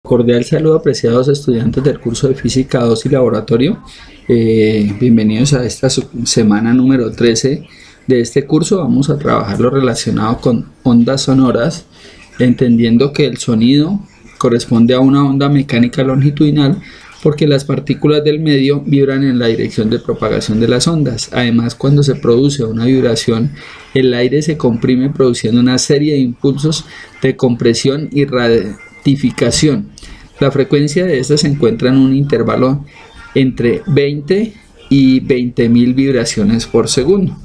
Cordial saludo, apreciados estudiantes del curso de Física 2 y Laboratorio. Bienvenidos a esta semana número 13 de este curso. Vamos a trabajar lo relacionado con ondas sonoras, entendiendo que el sonido corresponde a una onda mecánica longitudinal porque las partículas del medio vibran en la dirección de propagación de las ondas. Además, cuando se produce una vibración, el aire se comprime produciendo una serie de impulsos de compresión y ratificación. La frecuencia de esta se encuentra en un intervalo entre 20 y 20.000 vibraciones por segundo.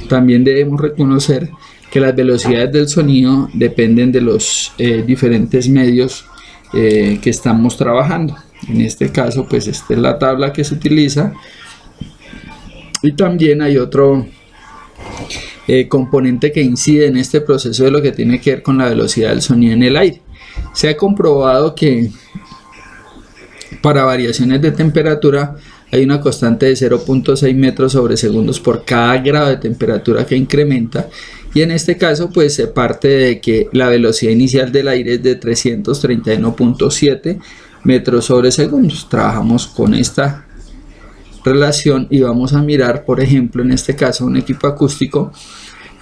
También debemos reconocer que las velocidades del sonido dependen de los diferentes medios que estamos trabajando. En este caso, pues esta es la tabla que se utiliza, y también hay otro componente que incide en este proceso de lo que tiene que ver con la velocidad del sonido en el aire. Se ha comprobado que para variaciones de temperatura hay una constante de 0.6 metros sobre segundos por cada grado de temperatura que incrementa, y en este caso pues se parte de que la velocidad inicial del aire es de 331.7 metros sobre segundos. Trabajamos con esta relación y vamos a mirar, por ejemplo, en este caso un equipo acústico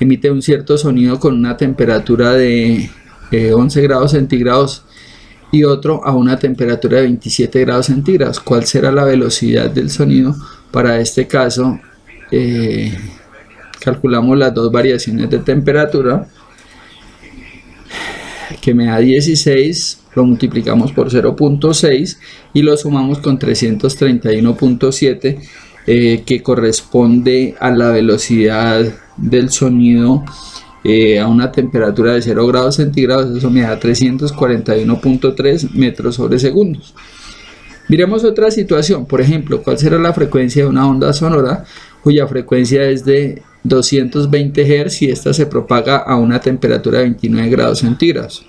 emite un cierto sonido con una temperatura de 11 grados centígrados y otro a una temperatura de 27 grados centígrados. ¿Cuál será la velocidad del sonido? Para este caso calculamos las dos variaciones de temperatura, que me da 16, lo multiplicamos por 0.6 y lo sumamos con 331.7, que corresponde a la velocidad del sonido a una temperatura de 0 grados centígrados. Eso me da 341.3 metros sobre segundos. Miremos otra situación. Por ejemplo, ¿cuál será la frecuencia de una onda sonora cuya frecuencia es de 220 Hz y esta se propaga a una temperatura de 29 grados centígrados?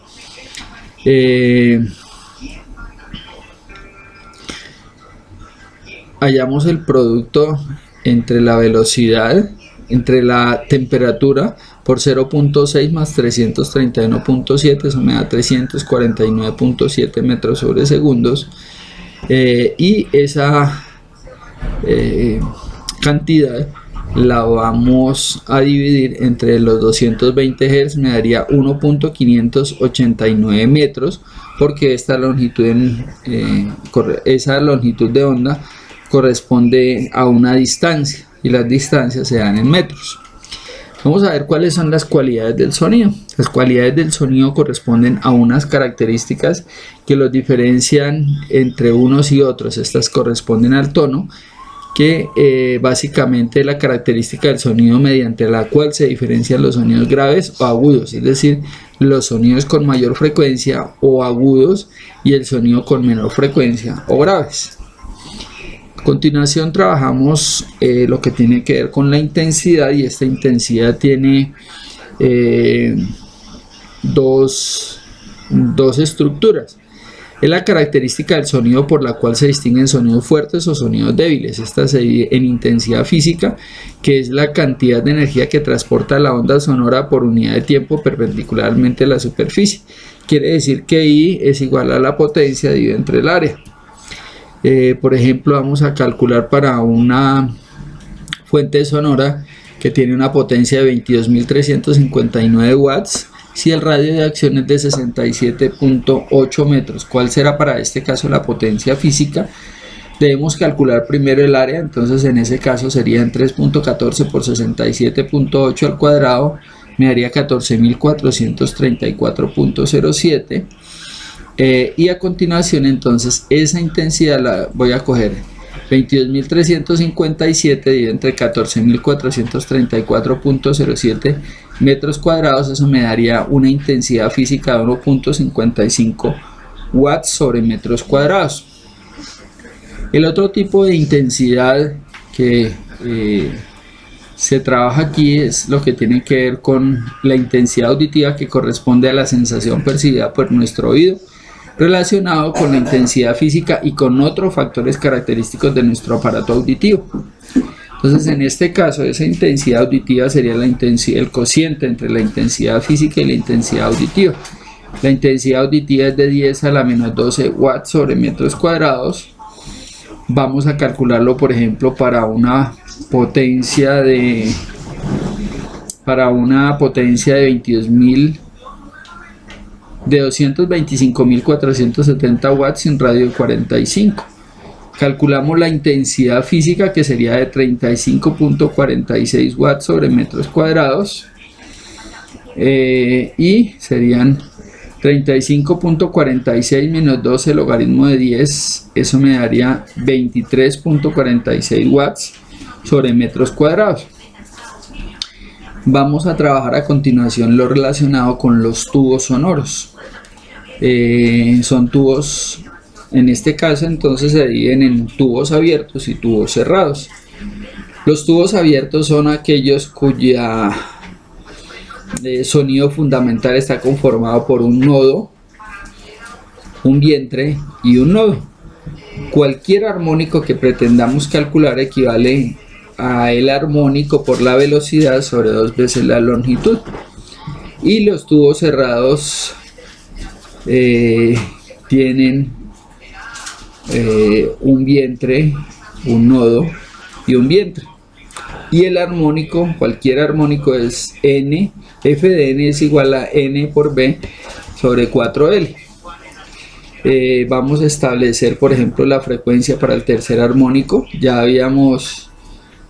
Hallamos el producto entre la velocidad, entre la temperatura por 0.6 más 331.7, eso me da 349.7 metros sobre segundos, y esa cantidad la vamos a dividir entre los 220 Hz, me daría 1.589 metros, porque esta longitud esa longitud de onda corresponde a una distancia y las distancias se dan en metros. Vamos a ver cuáles son las cualidades del sonido. Las cualidades del sonido corresponden a unas características que los diferencian entre unos y otros. Estas corresponden al tono, que básicamente es la característica del sonido mediante la cual se diferencian los sonidos graves o agudos, es decir, los sonidos con mayor frecuencia o agudos y el sonido con menor frecuencia o graves. A continuación trabajamos lo que tiene que ver con la intensidad, y esta intensidad tiene dos estructuras. Es la característica del sonido por la cual se distinguen sonidos fuertes o sonidos débiles. Esta se divide en intensidad física, que es la cantidad de energía que transporta la onda sonora por unidad de tiempo perpendicularmente a la superficie. Quiere decir que I es igual a la potencia dividido entre el área. Por ejemplo, vamos a calcular para una fuente sonora que tiene una potencia de 22.359 watts, si el radio de acción es de 67.8 metros. ¿Cuál será para este caso la potencia física? Debemos calcular primero el área, entonces en ese caso serían 3.14 por 67.8 al cuadrado, me daría 14.434.07. Y a continuación entonces esa intensidad la voy a coger 22.357 dividido entre 14.434.07 metros cuadrados. Eso me daría una intensidad física de 1.55 watts sobre metros cuadrados. El otro tipo de intensidad que se trabaja aquí es lo que tiene que ver con la intensidad auditiva, que corresponde a la sensación percibida por nuestro oído, relacionado con la intensidad física y con otros factores característicos de nuestro aparato auditivo. Entonces, en este caso, esa intensidad auditiva sería el cociente entre la intensidad física y la intensidad auditiva. La intensidad auditiva es de 10 a la menos 12 watts sobre metros cuadrados. Vamos a calcularlo, por ejemplo, para una potencia de 225.470 watts sin radio de 45. Calculamos la intensidad física, que sería de 35.46 watts sobre metros cuadrados, y serían 35.46 menos 12 logaritmo de 10, eso me daría 23.46 watts sobre metros cuadrados. Vamos a trabajar a continuación lo relacionado con los tubos sonoros. Son tubos, en este caso entonces se dividen en tubos abiertos y tubos cerrados. Los tubos abiertos son aquellos cuya sonido fundamental está conformado por un nodo, un vientre y un nodo. Cualquier armónico que pretendamos calcular equivale a el armónico por la velocidad sobre 2 veces la longitud. Y los tubos cerrados tienen un vientre, un nodo y un vientre. Y el armónico, cualquier armónico, es n, f de n es igual a n por b sobre 4L. Vamos a establecer, por ejemplo, la frecuencia para el tercer armónico. Ya habíamos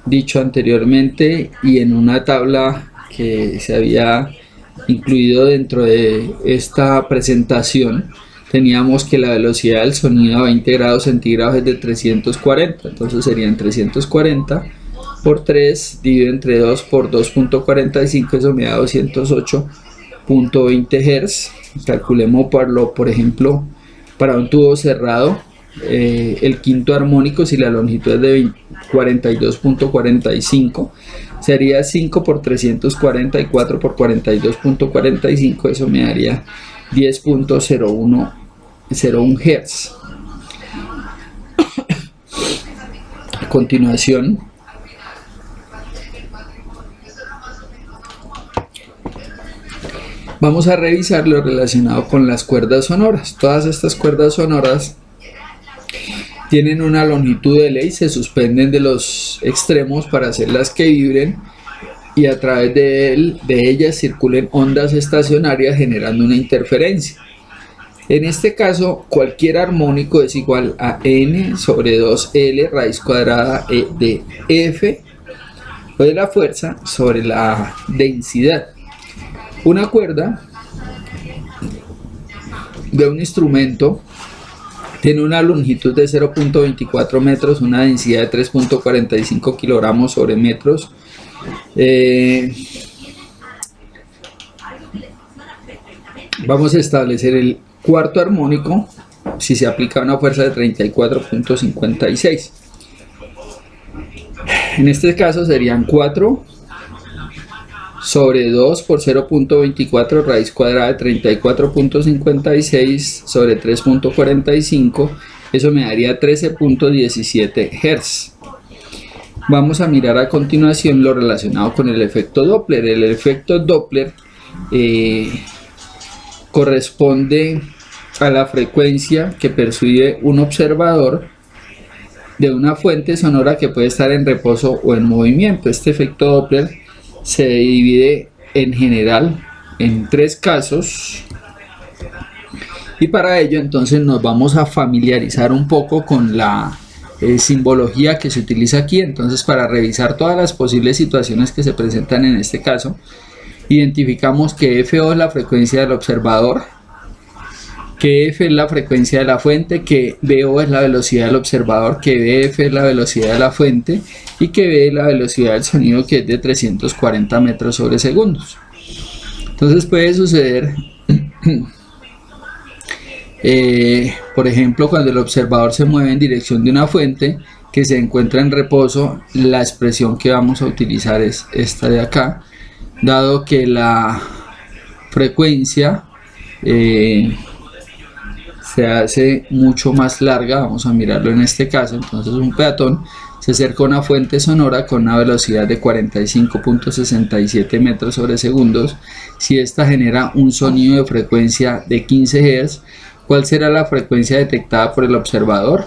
dicho anteriormente, y en una tabla que se había incluido dentro de esta presentación, teníamos que la velocidad del sonido a 20 grados centígrados es de 340. Entonces serían 340 por 3 dividido entre 2 por 2.45, eso me da 208.20 Hz. Calculemos por ejemplo, para un tubo cerrado, el quinto armónico, si la longitud es de 42.45, sería 5 por 344 por 42.45, eso me daría 10.01 Hz. A continuación, vamos a revisar lo relacionado con las cuerdas sonoras. Todas estas cuerdas sonoras tienen una longitud de ley, se suspenden de los extremos para hacerlas que vibren y a través de ellas circulen ondas estacionarias generando una interferencia. En este caso, cualquier armónico es igual a n sobre 2L raíz cuadrada de F o de la fuerza sobre la densidad. Una cuerda de un instrumento tiene una longitud de 0.24 metros, una densidad de 3.45 kilogramos sobre metros. Vamos a establecer el cuarto armónico si se aplica una fuerza de 34.56. En este caso serían 4 sobre 2 por 0.24 raíz cuadrada de 34.56 sobre 3.45, eso me daría 13.17 Hz. Vamos a mirar a continuación lo relacionado con el efecto Doppler. El efecto Doppler corresponde a la frecuencia que percibe un observador de una fuente sonora que puede estar en reposo o en movimiento. Este efecto Doppler se divide en general en 3 casos, y para ello entonces nos vamos a familiarizar un poco con la simbología que se utiliza aquí. Entonces, para revisar todas las posibles situaciones que se presentan en este caso, identificamos que FO es la frecuencia del observador, que F es la frecuencia de la fuente, que BO es la velocidad del observador, que BF es la velocidad de la fuente y que B es la velocidad del sonido, que es de 340 metros sobre segundos. Entonces puede suceder, por ejemplo, cuando el observador se mueve en dirección de una fuente que se encuentra en reposo, la expresión que vamos a utilizar es esta de acá, dado que la frecuencia se hace mucho más larga. Vamos a mirarlo en este caso. Entonces un peatón se acerca a una fuente sonora con una velocidad de 45.67 metros sobre segundos. Si esta genera un sonido de frecuencia de 15 Hz, ¿cuál será la frecuencia detectada por el observador?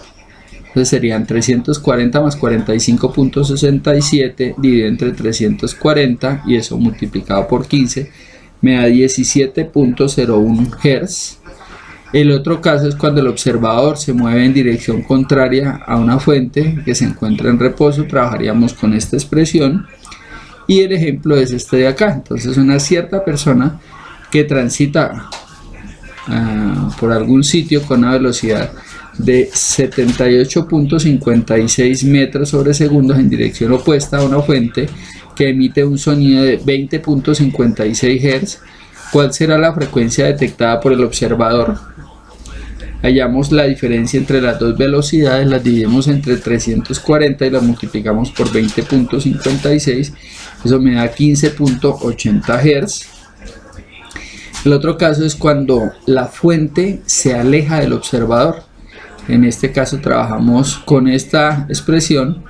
Entonces serían 340 más 45.67 dividido entre 340 y eso multiplicado por 15 me da 17.01 Hz. El otro caso es cuando el observador se mueve en dirección contraria a una fuente que se encuentra en reposo. Trabajaríamos con esta expresión y el ejemplo es este de acá. Entonces una cierta persona que transita por algún sitio con una velocidad de 78.56 metros sobre segundos en dirección opuesta a una fuente que emite un sonido de 20.56 Hz. ¿Cuál será la frecuencia detectada por el observador? Hallamos la diferencia entre las dos velocidades, las dividimos entre 340 y las multiplicamos por 20.56, eso me da 15.80 Hz. El otro caso es cuando la fuente se aleja del observador. En este caso trabajamos con esta expresión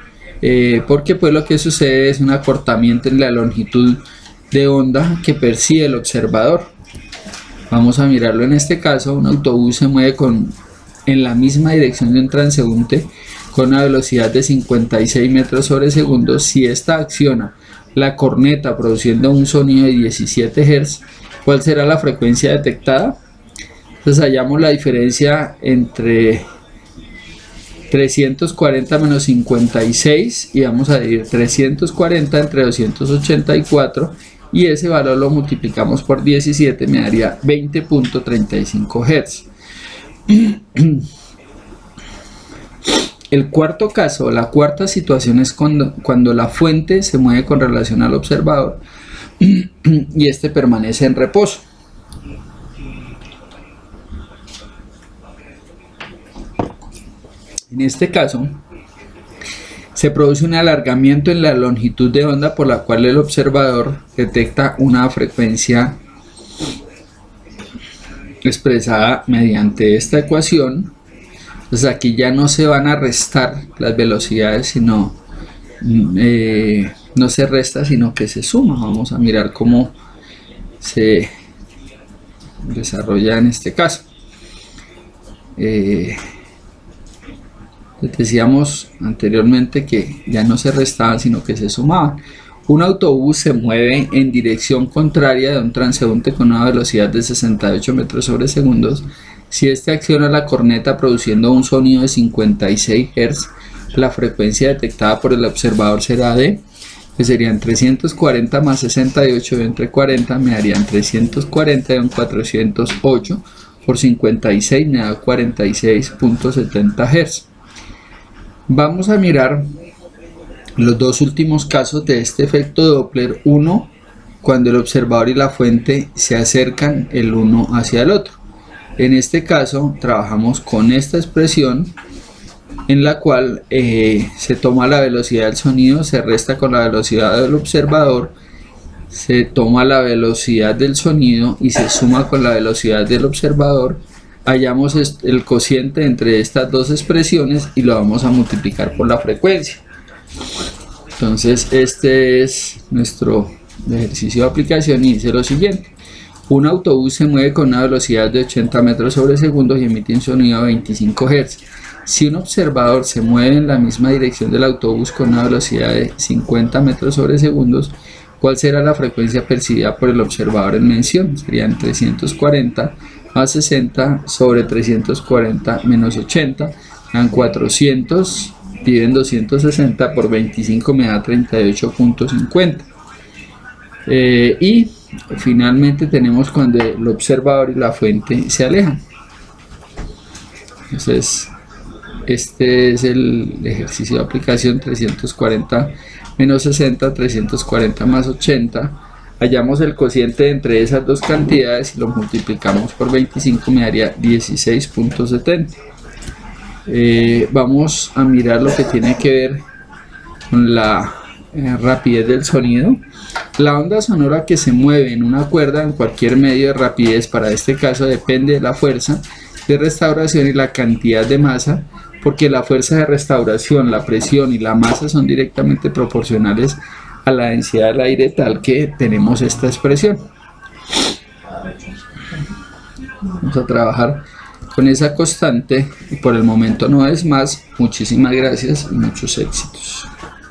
porque pues lo que sucede es un acortamiento en la longitud de onda que percibe el observador. Vamos a mirarlo en este caso. Un autobús se mueve en la misma dirección de un transeúnte con una velocidad de 56 metros sobre segundos. Si esta acciona la corneta produciendo un sonido de 17 Hz, ¿cuál será la frecuencia detectada? Entonces hallamos la diferencia entre 340 menos 56 y vamos a dividir 340 entre 284 y ese valor lo multiplicamos por 17, me daría 20.35 Hz. El cuarto caso, la cuarta situación es cuando la fuente se mueve con relación al observador y este permanece en reposo. En este caso, se produce un alargamiento en la longitud de onda por la cual el observador detecta una frecuencia expresada mediante esta ecuación. Entonces aquí ya no se van a restar las velocidades, sino no se resta, sino que se suma. Vamos a mirar cómo se desarrolla en este caso. Decíamos anteriormente que ya no se restaban sino que se sumaban. Un autobús se mueve en dirección contraria de un transeúnte con una velocidad de 68 metros sobre segundos. Si este acciona la corneta produciendo un sonido de 56 Hz, la frecuencia detectada por el observador será de, que serían 340 más 68 entre 40, me darían 340 y un 408 por 56 me da 46.70 Hz. Vamos a mirar los dos últimos casos de este efecto Doppler. Uno, cuando el observador y la fuente se acercan el uno hacia el otro. En este caso trabajamos con esta expresión en la cual se toma la velocidad del sonido, se resta con la velocidad del observador, se toma la velocidad del sonido y se suma con la velocidad del observador. Hallamos el cociente entre estas dos expresiones y lo vamos a multiplicar por la frecuencia. Entonces este es nuestro ejercicio de aplicación y dice lo siguiente: un autobús se mueve con una velocidad de 80 metros sobre segundo y emite un sonido de 25 Hz. Si un observador se mueve en la misma dirección del autobús con una velocidad de 50 metros sobre segundos, ¿cuál será la frecuencia percibida por el observador en mención? Serían 340 más 60 sobre 340 menos 80, dan 400, dividen 260 por 25 me da 38.50. Y finalmente tenemos cuando el observador y la fuente se alejan. Entonces este es el ejercicio de aplicación. 340 menos 60, 340 más 80. Hallamos el cociente entre esas dos cantidades y lo multiplicamos por 25 me daría 16.70. Vamos a mirar lo que tiene que ver con la rapidez del sonido. La onda sonora que se mueve en una cuerda en cualquier medio de rapidez, para este caso depende de la fuerza de restauración y la cantidad de masa porque la fuerza de restauración, la presión y la masa son directamente proporcionales a la densidad del aire, tal que tenemos esta expresión. Vamos a trabajar con esa constante y por el momento no es más. Muchísimas gracias y muchos éxitos.